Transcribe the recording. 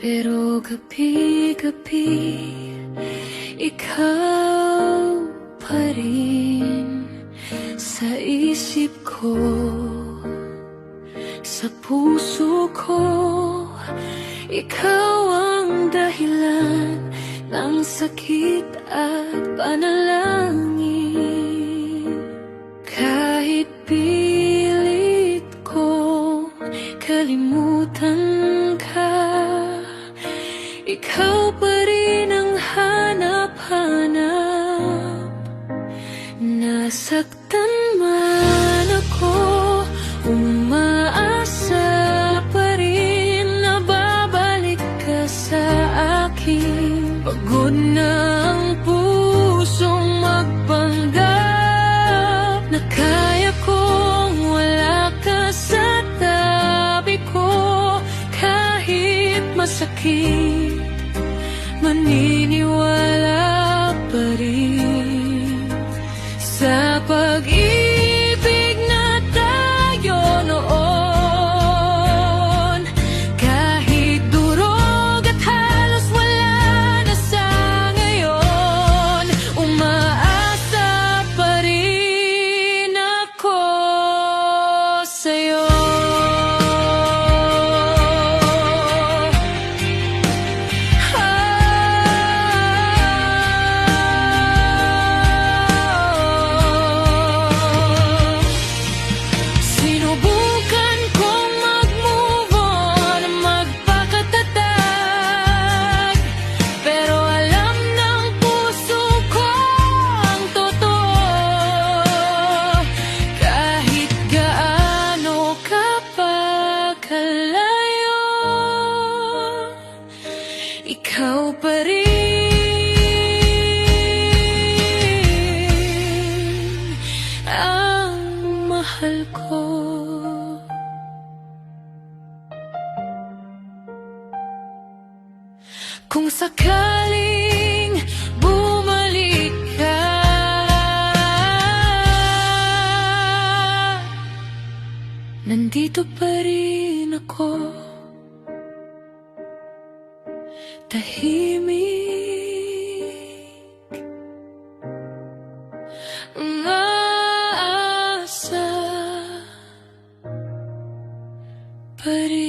Pero gabi-gabi ikaw pa rin sa isip ko, sa puso ko. Ikaw ang dahilan ng sakit at panalangin. Kahit pilit kong kalimutan ka, ikaw pa rin ang hanap-hanap. Nasaktan man ako, umaasa pa rin na babalik ka sa akin. Pagod na ang pusong magpanggap na kaya kong wala ka sa tabi ko. Kahit masakit, maniniwala pa rin sa pag-ibig na tayo noon. Kahit durog at halos wala na sa ngayon, umaasa pa rin ako sa'yo. Ikaw pa rin ang mahal ko. Kung sakaling bumalik ka, nandito pa rin ako. Tahimik ang aasa pa rin.